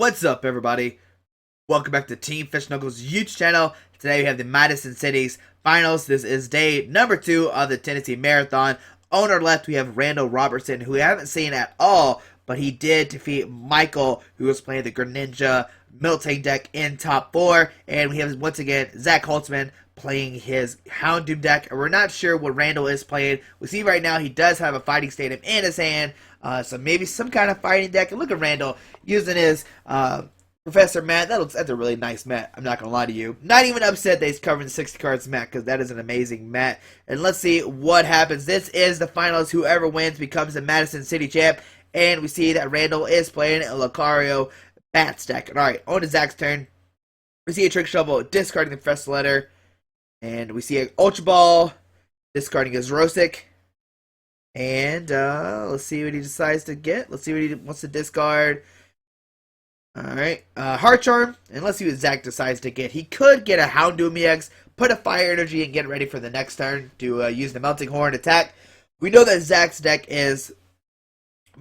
What's up, everybody? Welcome back to Team Fish Knuckles YouTube channel. Today we have the Madison Cities Finals. This is day number 2 of the Tennessee Marathon. On our left, we have Randall Robertson, who we haven't seen at all, but he did defeat Michael, who was playing the Greninja Miltank deck in top 4. And we have, once again, Zach Holtzman playing his Houndoom deck. And we're not sure what Randall is playing. We see right now he does have a Fighting Stadium in his hand. So maybe some kind of fighting deck. And look at Randall using his Professor Matt. That's a really nice mat. I'm not going to lie to you. Not even upset that he's covering the 60 cards mat, because that is an amazing mat. And let's see what happens. This is the finals. Whoever wins becomes the Madison City champ. And we see that Randall is playing a Lucario Bats deck. Alright, on to Zach's turn. We see a Trick Shovel discarding the Professor Letter. And we see an Ultra Ball discarding his Rosic. And let's see what he decides to get. Let's see what he wants to discard. Alright, Heart Charm. And let's see what Zach decides to get. He could get a Houndoom EX, put a Fire Energy, and get ready for the next turn to use the Melting Horn attack. We know that Zach's deck is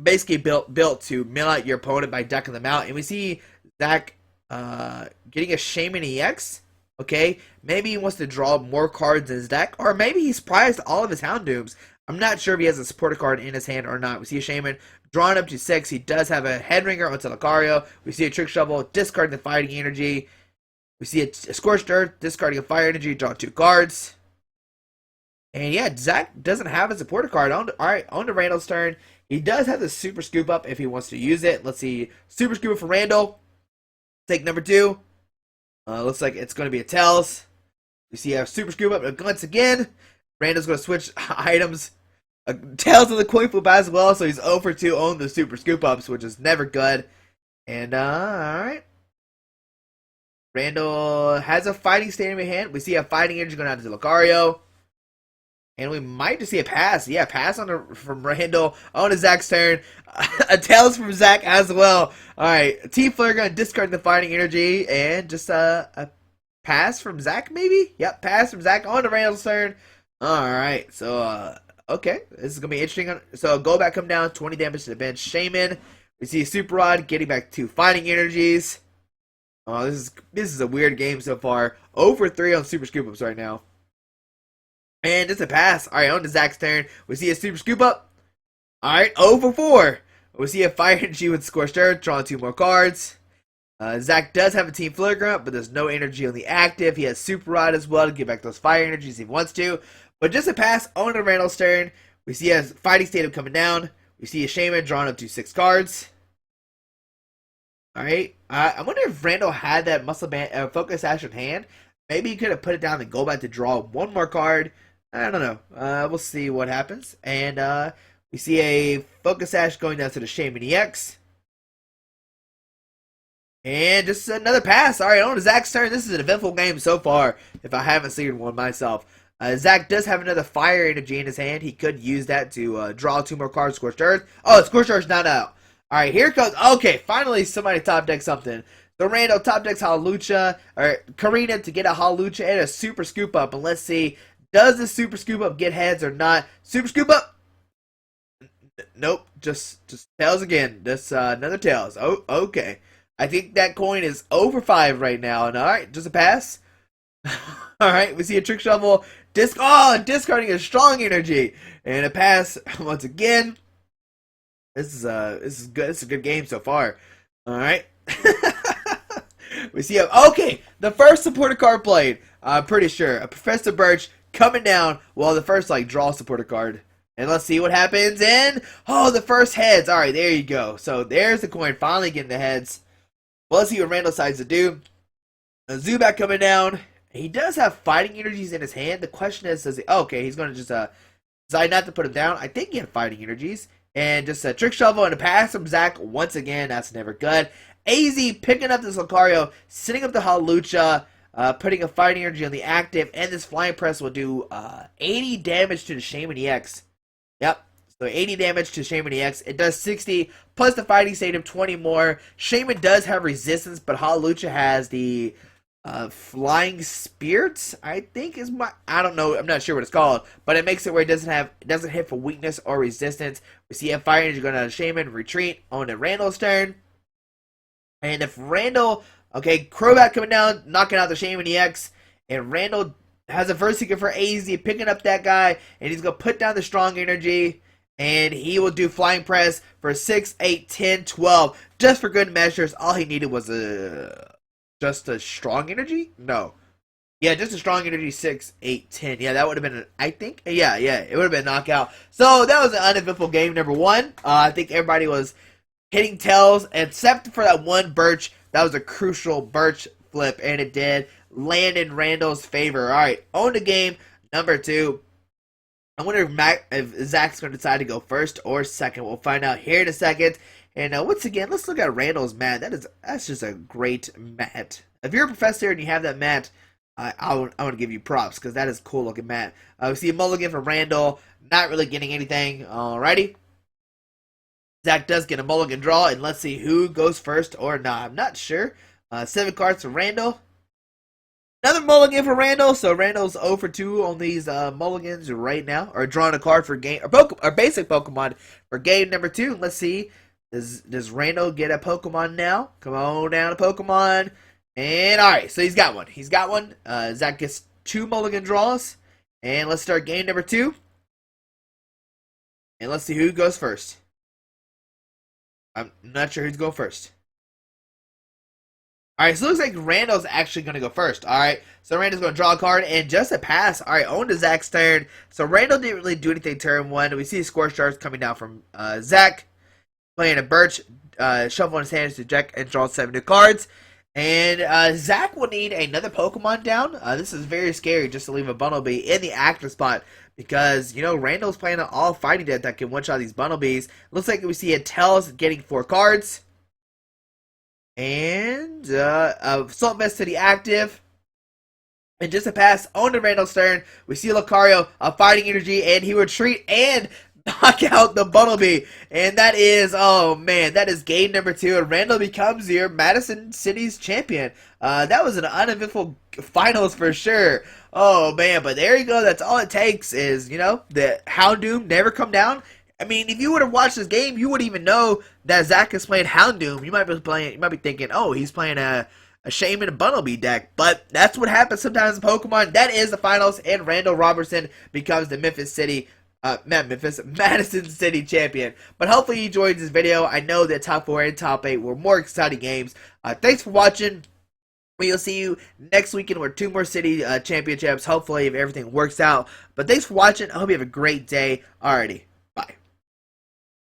basically built to mill out your opponent by decking them out. And we see Zach getting a Shaman EX. Okay, maybe he wants to draw more cards in his deck, or maybe he's prized all of his Houndooms. I'm not sure if he has a supporter card in his hand or not. We see a Shaman drawn up to 6. He does have a Headringer onto Lucario. We see a Trick Shovel discarding the Fighting Energy. We see a Scorched Earth discarding a Fire Energy, draw 2 cards. And yeah, Zach doesn't have a supporter card. Alright, on to Randall's turn. He does have the Super Scoop Up if he wants to use it. Let's see. Super Scoop Up for Randall. Take number 2. Looks like it's going to be a Tails. We see a Super Scoop Up once again. Randall's going to switch items. Tails of the coin flip as well, so he's 0 for 2 on the Super Scoop Ups, which is never good. And, alright. Randall has a Fighting Stadium in hand. We see a Fighting Energy going out to Lucario. And we might just see a pass. Yeah, pass from Randall on to Zach's turn. A Tails from Zach as well. Alright, Team Flare going to discard the Fighting Energy. And just a pass from Zach, maybe? Yep, pass from Zach on to Randall's turn. Alright, so, okay, this is going to be interesting. So, go back, come down, 20 damage to the bench. Shaman. We see Super Rod getting back 2 Fighting Energies. Oh, this is a weird game so far. 0 for 3 on Super Scoop Ups right now. And it's a pass. Alright, on to Zach's turn. We see a Super Scoop Up. Alright, 0 for 4. We see a Fire Energy with Scorched Earth, drawing 2 more cards. Zach does have a Team Flare Grunt, but there's no energy on the active. He has Super Rod as well to get back those Fire Energies if he wants to. But just a pass on to Randall's turn. We see a Fighting Stadium coming down. We see a Shaman drawing up to 6 cards. Alright. I wonder if Randall had that Muscle Band Focus Ash in hand. Maybe he could have put it down and go back to draw 1 more card. I don't know. We'll see what happens. And we see a Focus Ash going down to the Shaman EX. And just another pass. Alright, on to Zach's turn. This is an eventful game so far, if I haven't seen one myself. Zach does have another Fire Energy in his hand. He could use that to draw 2 more cards. Scorched Earth. Oh, Scorched Earth's not out. Alright, here comes... Okay, finally somebody top deck something. The Randall top decks Hawlucha, or Karina to get a Hawlucha and a Super Scoop Up. And let's see, does the Super Scoop Up get heads or not? Super Scoop Up! Nope, just Tails again. Just another Tails. Oh, okay. I think that coin is over 5 right now. And alright, just a pass. Alright, we see a Trick Shovel. Discarding a Strong Energy. And a pass once again. This is good. This is a good game so far. Alright. We see okay, the first supporter card played. I'm pretty sure. A Professor Birch coming down. Well, the first draw supporter card. And let's see what happens. And the first heads. Alright, there you go. So there's the coin finally getting the heads. Well, let's see what Randall decides to do. A Zubat coming down. He does have Fighting Energies in his hand. The question is, does he... okay, he's going to just decide not to put him down. I think he had Fighting Energies. And just a Trick Shovel and a pass from Zach once again. That's never good. AZ picking up this Lucario, setting up the Hawlucha, putting a Fighting Energy on the active, and this Flying Press will do 80 damage to the Shaman EX. Yep, so 80 damage to Shaman EX. It does 60, plus the Fighting Stadium, 20 more. Shaman does have resistance, but Hawlucha has the Flying Spirits, I think is I don't know, I'm not sure what it's called, but it makes it where it doesn't hit for weakness or resistance. We see a Fire Energy going out of Shaman, retreat on to Randall's turn. And if Randall, okay, Crobat coming down, knocking out the Shaman EX, and Randall has a Versica for AZ, picking up that guy, and he's going to put down the strong energy, and he will do Flying Press for 6, 8, 10, 12, just for good measures. All he needed was just a strong energy? No. Yeah, just a strong energy 6, 8, 10. Yeah, that would have been, I think. Yeah, it would have been a knockout. So that was an uneventful game number 1. I think everybody was hitting tails, except for that one Birch. That was a crucial Birch flip, and it did land in Randall's favor. All right, on the game number 2. I wonder if Zach's going to decide to go first or second. We'll find out here in a second. And once again, let's look at Randall's mat. That's just a great mat. If you're a professor and you have that mat, I want to give you props because that is a cool looking mat. We see a mulligan for Randall, not really getting anything. Alrighty. Zach does get a mulligan draw, and let's see who goes first or not. I'm not sure. 7 cards for Randall. Another mulligan for Randall, so Randall's 0 for 2 on these mulligans right now. Or drawing a card for game or basic Pokemon for game number 2. Let's see. Does Randall get a Pokemon now? Come on down to Pokemon. And alright, so he's got one. He's got one. Zach gets 2 mulligan draws. And let's start game number 2. And let's see who goes first. I'm not sure who's going first. Alright, so it looks like Randall's actually going to go first. Alright, so Randall's going to draw a card, and just a pass. Alright, on to Zach's turn. So Randall didn't really do anything turn 1. We see score charts coming down from Zach. Playing a Birch, shuffling his hands to deck and draw 7 new cards. And Zach will need another Pokemon down. This is very scary just to leave a Bunnelby in the active spot. Because, you know, Randall's playing an all fighting deck that can one-shot these Bunnelbys. Looks like we see a Tails getting 4 cards. And Assault Vest to the active. And just a pass on to Randall's turn. We see Lucario, a fighting energy, and he retreat and knock out the Bunnelby. And that is, oh man, that is game number 2. And Randall becomes your Madison City's champion. That was an uneventful finals for sure. Oh man, but there you go. That's all it takes is, you know, the Houndoom never come down. I mean, if you would have watched this game, you wouldn't even know that Zach is playing Houndoom. You might be thinking, oh, he's playing a Shaman and Bunnelby deck. But that's what happens sometimes in Pokemon. That is the finals, and Randall Robertson becomes the Madison City champion. But hopefully you enjoyed this video. I know that top 4 and top 8 were more exciting games. Thanks for watching. We'll see you next weekend with 2 more city championships. Hopefully if everything works out. But thanks for watching. I hope you have a great day. Alrighty.